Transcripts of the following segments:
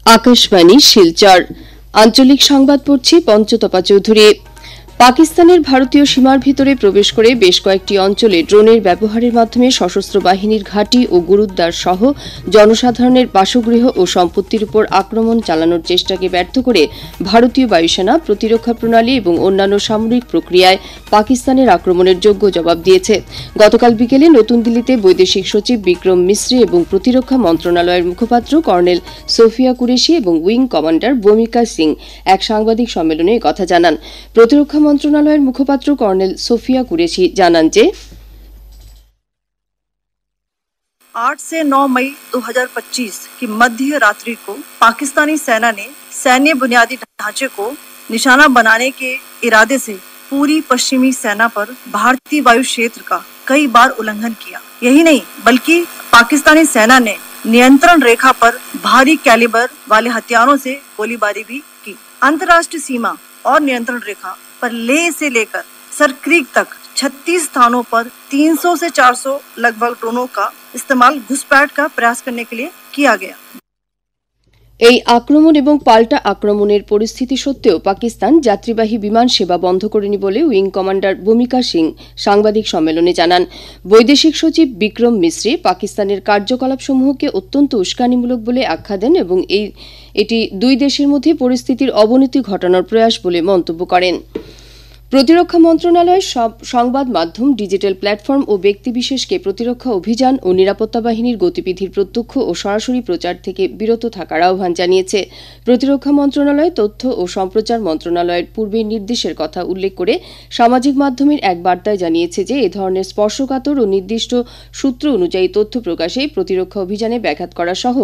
আকাশবাণী শিলচর আঞ্চলিক সংবাদ পড়ছি পঞ্চতপা চৌধুরী। পাকিস্তানের ভারতীয় সীমার ভিতরে প্রবেশ করে বেশ কয়েকটি অঞ্চলে ড্রোনের ব্যবহারের মাধ্যমে সশস্ত্র বাহিনীর ঘাঁটি ও গুরুদ্বার সহ জনসাধারণের বাসগৃহ ও সম্পত্তির উপর আক্রমণ চালানোর চেষ্টাকে ব্যর্থ করে ভারতীয় বায়ুসেনা প্রতিরক্ষা প্রণালী এবং অন্যান্য সামরিক প্রক্রিয়ায় পাকিস্তানের আক্রমণের যোগ্য জবাব দিয়েছে। গতকাল বিকেলে নতুন দিল্লিতে বৈদেশিক সচিব বিক্রম মিশ্রি এবং প্রতিরক্ষা মন্ত্রণালয়ের মুখপাত্র কর্নেল সোফিয়া কুরেশি এবং উইং কমান্ডার ভূমিকা সিং এক সাংবাদিক সম্মেলনে কথা জানান। প্রতিরক্ষা মন্ত্রণালয়ের মুখপাত্র কর্নেল সোফিয়া কুরেশি জানান যে 8 से 9 मई 2025 की मध्य रात्रि को पाकिस्तानी सेना ने सैन्य बुनियादी ढांचे को निशाना बनाने के इरादे से पूरी पश्चिमी सेना पर भारतीय वायु क्षेत्र का कई बार उल्लंघन किया। यही नहीं बल्कि पाकिस्तानी सेना ने नियंत्रण रेखा पर भारी कैलिबर वाले हथियारों से गोलीबारी भी की। अंतर्राष्ट्रीय सीमा और नियंत्रण रेखा पर लेह से लेकर सरक्रीक तक 36 स्थानों पर 300 से 400 लगभग ड्रोनों का इस्तेमाल घुसपैठ का प्रयास करने के लिए किया गया। এই আক্রমণ এবং পাল্টা আক্রমণের পরিস্থিতি সত্ত্বেও পাকিস্তান যাত্রীবাহী বিমান সেবা বন্ধ করেনি বলে উইং কমান্ডার ভূমিকা সিং সাংবাদিক সম্মেলনে জানান। বৈদেশিক সচিব বিক্রম মিশ্রি পাকিস্তানের কার্যকলাপসমূহকে অত্যন্ত উস্কানিমূলক বলে আখ্যা দেন এবং এটি দুই দেশের মধ্যে পরিস্থিতির অবনতি ঘটানোর প্রয়াস বলে মন্তব্য করেন। প্রতিরক্ষা মন্ত্রণালয়ের সব সংবাদ মাধ্যম, ডিজিটাল প্ল্যাটফর্ম ও ব্যক্তিবিশেষকে প্রতিরক্ষা অভিযান ও নিরাপত্তা বাহিনীর গতিবিধির প্রত্যক্ষ ও সরাসরি প্রচার থেকে বিরত থাকার আহ্বান জানিয়েছে। প্রতিরক্ষা মন্ত্রণালয় তথ্য ও সম্প্রচার মন্ত্রণালয়ের পূর্বের নির্দেশের কথা উল্লেখ করে সামাজিক মাধ্যমের এক বার্তায় জানিয়েছে যে এ ধরনের স্পর্শকাতর ও নির্দিষ্ট সূত্র অনুযায়ী তথ্য প্রকাশে প্রতিরক্ষা অভিযানে ব্যাঘাত করা সহ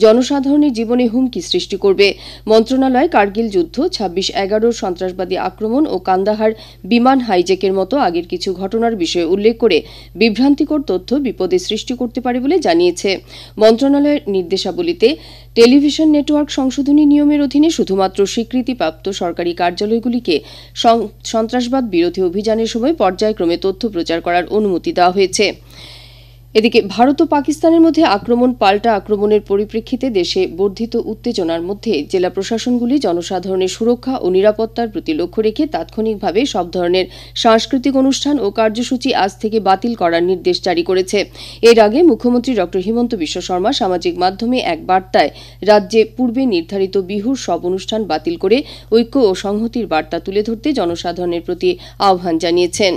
জনসাধারণের জীবনে হুমকি সৃষ্টি করবে। মন্ত্রণালয় কার্গিল যুদ্ধ, 26/11 সন্ত্রাসবাদী আক্রমণ ও কান্দাহার বিমান হাইজ্যাকের মতো আগের কিছু ঘটনার বিষয়ে উল্লেখ করে বিভ্রান্তিকর তথ্য বিপদে সৃষ্টি করতে পারে বলে জানিয়েছে। মন্ত্রণালয়ের নির্দেশাবলীতে টেলিভিশন নেটওয়ার্ক সংশোধনী নিয়মের অধীনে শুধুমাত্র স্বীকৃতিপ্রাপ্ত সরকারি কার্যালয়গুলিকে সন্ত্রাসবাদ বিরোধী অভিযানের সময় পর্যায়ক্রমে তথ্য প্রচার করার অনুমতি দেওয়া হয়েছে। এদিকে ভারত ও পাকিস্তানের মধ্যে আক্রমণ পাল্টা আক্রমণের পরিপ্রেক্ষিতে দেশে বর্ধিত উত্তেজনার মধ্যে জেলা প্রশাসনগুলি জনসাধারণের সুরক্ষা ও নিরাপত্তার প্রতি লক্ষ্য রেখে তাৎক্ষণিকভাবে সব ধরনের সাংস্কৃতিক অনুষ্ঠান ও কার্যসূচি আজ থেকে বাতিল করার নির্দেশ জারি করেছে। এর আগে মুখ্যমন্ত্রী ড হিমন্ত বিশ্ব শর্মা সামাজিক মাধ্যমে এক বার্তায় রাজ্যে পূর্বে নির্ধারিত বিহুর সব অনুষ্ঠান বাতিল করে ঐক্য ও সংহতির বার্তা তুলে ধরতে জনসাধারণের প্রতি আহ্বান জানিয়েছেন।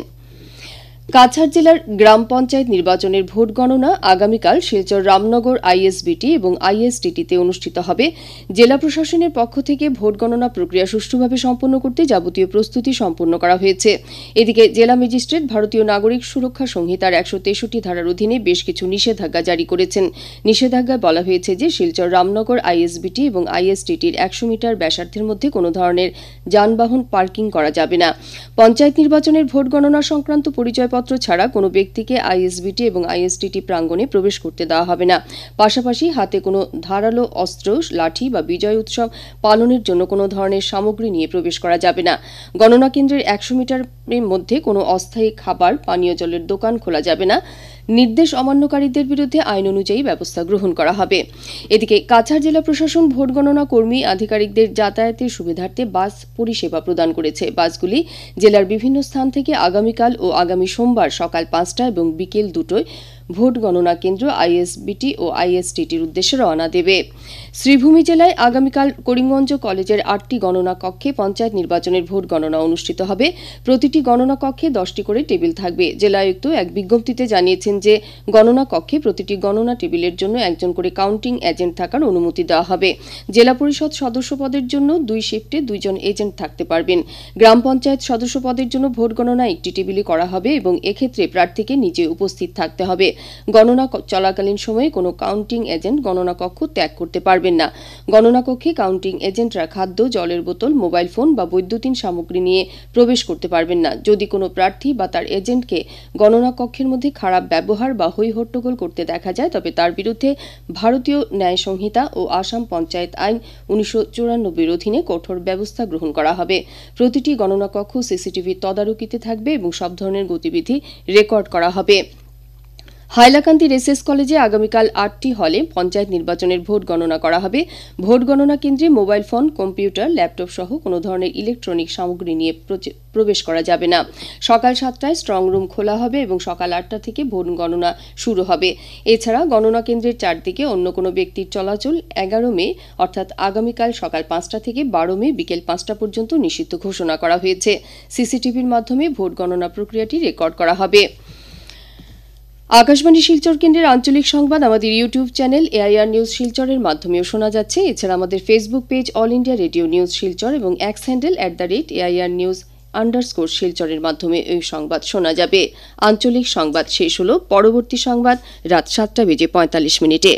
কাছাড় জেলার গ্রাম পঞ্চায়েত নির্বাচনের ভোট গণনা আগামীকাল শিলচর রামনগর আইএসবিটি এবং আইএসটিটিতে অনুষ্ঠিত হবে। জেলা প্রশাসনের পক্ষ থেকে ভোট গণনা প্রক্রিয়া সুষ্ঠুভাবে সম্পন্ন করতে যাবতীয় প্রস্তুতি সম্পন্ন করা হয়েছে। এদিকে জেলা ম্যাজিস্ট্রেট ভারতীয় নাগরিক সুরক্ষা সংহিতার 163 ধারার অধীনে বেশ কিছু নিষেধাজ্ঞা জারি করেছেন। নিষেধাজ্ঞায় বলা হয়েছে যে শিলচর রামনগর আইএসবিটি এবং আইএসটিটির 100 মিটার ব্যাসার্ধের মধ্যে কোনো ধরনের যানবাহন পার্কিং করা যাবে না। পঞ্চায়েত নির্বাচনের ভোট গণনা সংক্রান্ত পরিচয়পত্র ছাড়া কোনো ব্যক্তিকে আইএসবিটি এবং আইএসটিটি প্রাঙ্গণে প্রবেশ করতে দেওয়া হবে না। পাশাপাশি হাতে কোনো ধারালো অস্ত্র, লাঠি বা বিজয় উৎসব পালনের জন্য কোনো ধরনের সামগ্রী নিয়ে প্রবেশ করা যাবে না। গণনা কেন্দ্রের 100 মিটারের মধ্যে কোনো অস্থায়ী খাবার, পানীয় জলের দোকান খোলা যাবে না। নির্দেশ অমান্যকারীদের বিরুদ্ধে আইন অনুযায়ী ব্যবস্থা গ্রহণ করা হবে। এদিকে কাছাড় জেলা প্রশাসন ভোট গণনা কর্মী আধিকারিকদের যাতায়াতের সুবিধার্থে বাস পরিষেবা প্রদান করেছে। বাসগুলি জেলার বিভিন্ন স্থান থেকে আগামীকাল ও আগামী সোমবার সকাল 5টা এবং বিকেল 2টোয় ভোট গণনা কেন্দ্র আইএসবিটি ও আইএসটিটির উদ্দেশ্যে রওনা দেবে। শ্রীভূমি জেলায় আগামীকাল করিমগঞ্জ কলেজের 8টি গণনা কক্ষে পঞ্চায়েত নির্বাচনের ভোট গণনা অনুষ্ঠিত হবে। প্রতিটি গণনা কক্ষে 10টি করে টেবিল থাকবে। জেলা আয়ুক্ত এক বিজ্ঞপ্তিতে জানিয়েছেন যে গণনা কক্ষে প্রতিটি গণনা টেবিলের জন্য একজন করে কাউন্টিং এজেন্ট থাকার অনুমতি দেওয়া হবে। জেলা পরিষদ সদস্য পদের জন্য 2 শিফটে 2 জন এজেন্ট থাকতে পারবেন। গ্রাম পঞ্চায়েত সদস্য পদের জন্য ভোট গণনা একটি টেবিলে করা হবে এবং এক্ষেত্রে প্রার্থীকে নিজে উপস্থিত থাকতে হবে। গণনা চলাকালীন সময়ে কোনো কাউন্টিং এজেন্ট গণনা কক্ষ ত্যাগ করতে পারবেন না। গণনা কক্ষে কাউন্টিং এজেন্টরা খাদ্য, জলের বোতল, মোবাইল ফোন বা বৈদ্যুতিন সামগ্রী নিয়ে প্রবেশ করতে পারবেন না। যদি কোনো প্রার্থী বা তার এজেন্টকে গণনা কক্ষের মধ্যে খারাপ ব্যবহার বা হৈ হট্টগোল করতে দেখা যায় তবে তার বিরুদ্ধে ভারতীয় ন্যায় সংহিতা ও আসাম পঞ্চায়েত আইন 1994 অধীনে কঠোর ব্যবস্থা গ্রহণ করা হবে। প্রতিটি গণনা কক্ষ সিসিটিভি তদারকিতে থাকবে এবং সব ধরনের গতিবিধি রেকর্ড করা হবে। হাইলাকান্দির এসএস কলেজে আগামীকাল 8টি হলে পঞ্চায়েত নির্বাচনের ভোট গণনা করা হবে। ভোট গণনা কেন্দ্রে মোবাইল ফোন, কম্পিউটার, ল্যাপটপ সহ কোনো ধরনের ইলেকট্রনিক সামগ্রী নিয়ে প্রবেশ করা যাবে না। সকাল 7টায় স্ট্রং রুম খোলা হবে এবং সকাল 8টা থেকে ভোট গণনা শুরু হবে। এছাড়া গণনা কেন্দ্রের চারদিকে অন্য কোনো ব্যক্তির চলাচল 11 মে অর্থাৎ আগামীকাল সকাল 5টা থেকে 12 মে বিকেল 5টা পর্যন্ত নিষিদ্ধ ঘোষণা করা হয়েছে। সিসিটিভির মাধ্যমে ভোট গণনা প্রক্রিয়াটি রেকর্ড করা হবে। আকাশবাণী শিলচর কেন্দ্রের আঞ্চলিক সংবাদ আমাদের ইউটিউব চ্যানেল এআইআর নিউজ শিলচরের মাধ্যমেও শোনা যাচ্ছে। এছাড়া আমাদের Facebook page all India radio news Silchar এবং এক্স হ্যান্ডেল @AIR নিউজ _ মাধ্যমে এই সংবাদ শোনা যাবে। আঞ্চলিক সংবাদ শেষ হল। পরবর্তী সংবাদ রাত 7টা বেজে 45 মিনিটে।